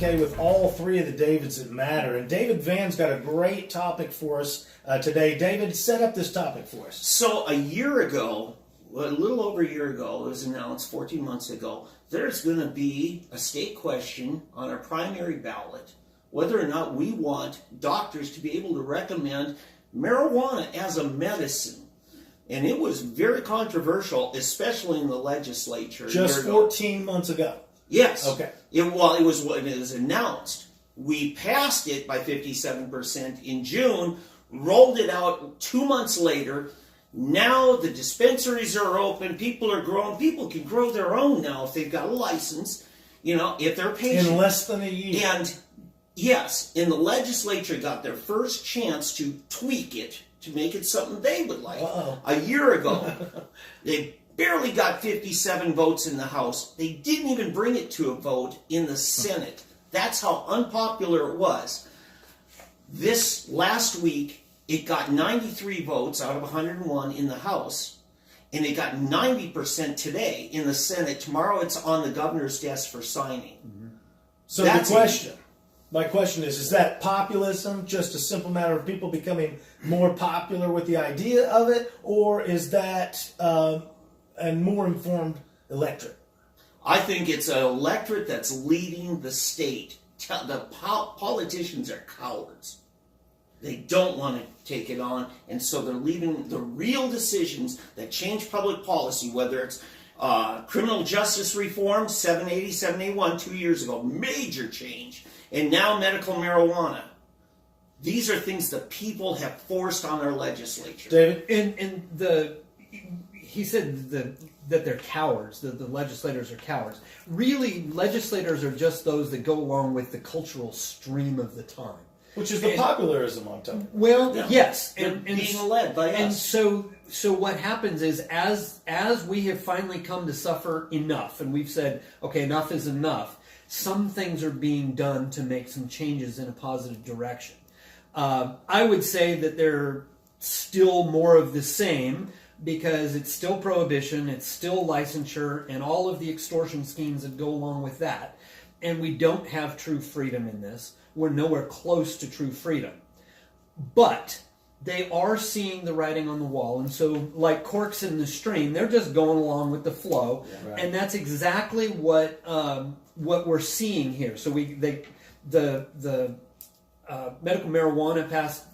McCay with all three of the Davids that matter. And David Van's got a great topic for us today. David, set up this topic for us. So a year ago, a little over a year ago, it was announced 14 months ago, there's going to be a state question on our primary ballot whether or not we want doctors to be able to recommend marijuana as a medicine. And it was very controversial, especially in the legislature. Just 14 months ago. Yes. Okay. It was announced. We passed it by 57% in June, rolled it out 2 months later. Now the dispensaries are open. People are growing. People can grow their own now if they've got a license. If they're patient. In less than a year. And yes, and the legislature got their first chance to tweak it to make it something they would like. A year ago, they barely got 57 votes in the House. They didn't even bring it to a vote in the Senate. That's how unpopular it was. This last week, it got 93 votes out of 101 in the House, and it got 90% today in the Senate. Tomorrow it's on the governor's desk for signing. Mm-hmm. So my question is that populism, just a simple matter of people becoming more popular with the idea of it, or is that a more informed electorate? I think it's an electorate that's leading the state. The politicians are cowards. They don't want to take it on, and so they're leaving the real decisions that change public policy, whether it's criminal justice reform, 780, 781, 2 years ago, major change, and now medical marijuana. These are things that people have forced on our legislature. David? He said that they're cowards, that the legislators are cowards. Really, legislators are just those that go along with the cultural stream of the time. Which is the popularism I'm talking about. Well, yes. And being led by us. And so what happens is, as we have finally come to suffer enough, and we've said, okay, enough is enough, some things are being done to make some changes in a positive direction. I would say that they're still more of the same, because it's still prohibition, it's still licensure, and all of the extortion schemes that go along with that. And we don't have true freedom in this. We're nowhere close to true freedom. But they are seeing the writing on the wall. And so, like corks in the stream, they're just going along with the flow. Yeah, right. And that's exactly what we're seeing here. So the medical marijuana passed,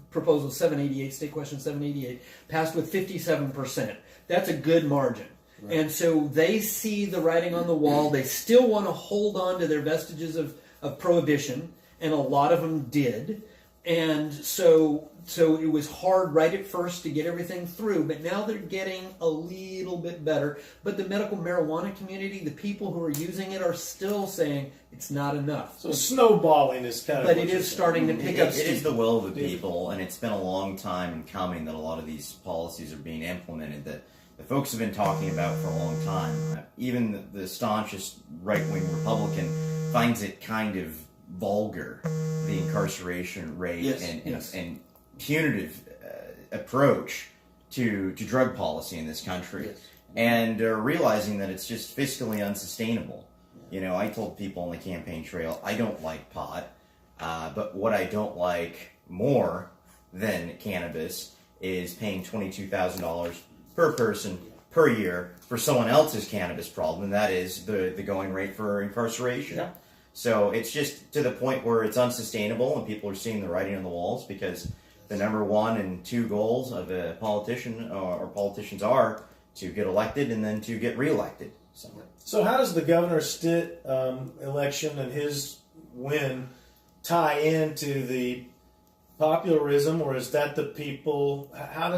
proposal 788, state question 788, passed with 57%. That's a good margin. Right. And so they see the writing on the wall. They still want to hold on to their vestiges of prohibition, and a lot of them did. And so it was hard right at first to get everything through, but now they're getting a little bit better. But the medical marijuana community, the people who are using it, are still saying it's not enough. So snowballing is kind of... But it is starting to pick up steam. It is the will of the people, and it's been a long time in coming that a lot of these policies are being implemented that the folks have been talking about for a long time. Even the staunchest right-wing Republican finds it kind of vulgar, the incarceration rate and punitive approach to drug policy in this country, and realizing that it's just fiscally unsustainable. I told people on the campaign trail, I don't like pot, but what I don't like more than cannabis is paying $22,000 per person per year for someone else's cannabis problem, and that is the going rate for incarceration. Yeah. So it's just to the point where it's unsustainable, and people are seeing the writing on the walls, because the number 1 and 2 goals of a politician or politicians are to get elected and then to get reelected. So how does the Governor Stitt election and his win tie into the popularism, or is that the people? How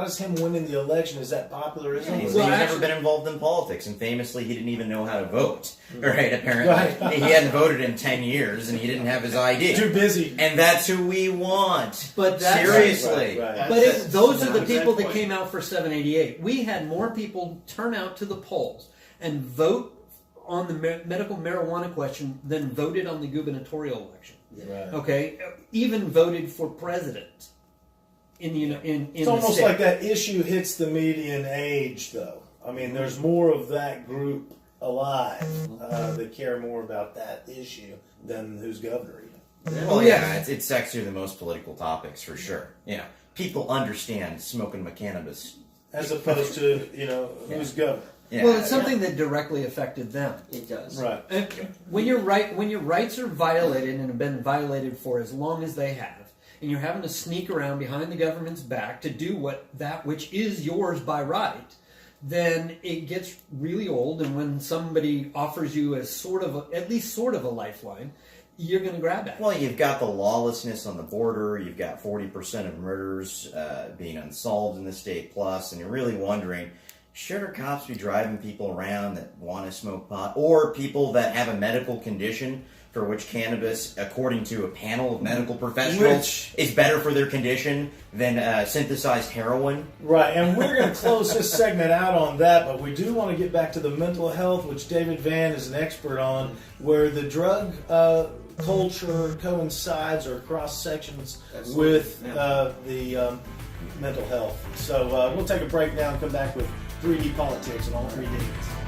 does him winning the election, is that popularism? Yeah, he's never been involved in politics, and famously he didn't even know how to vote. Right, apparently. Right. He hadn't voted in 10 years, and he didn't have his ID. Too busy. And that's who we want. But that's, seriously. Right. But those are the people that came out for 788. We had more people turn out to the polls and vote on the medical marijuana question than voted on the gubernatorial election. Right. Okay? Even voted for president. It's almost like that issue hits the median age, though. I mean, there's more of that group alive that care more about that issue than who's governor. Well, yeah, it's sexier than most political topics for sure. You know, people understand smoking cannabis as opposed to who's governor. Yeah. Well, it's something that directly affected them. It does. Right. When your rights are violated and have been violated for as long as they have, and you're having to sneak around behind the government's back to do that which is yours by right, then it gets really old. And when somebody offers you at least sort of a lifeline, you're going to grab at it. Well, you've got the lawlessness on the border. You've got 40% of murders being unsolved in the state plus, and you're really wondering, should our cops be driving people around that want to smoke pot, or people that have a medical condition for which cannabis, according to a panel of medical professionals, is better for their condition than synthesized heroin? Right, and we're going to close this segment out on that, but we do want to get back to the mental health, which David Vann is an expert on, where the drug culture coincides or cross sections with the mental health. So we'll take a break now and come back with 3D politics and all 3 Ds.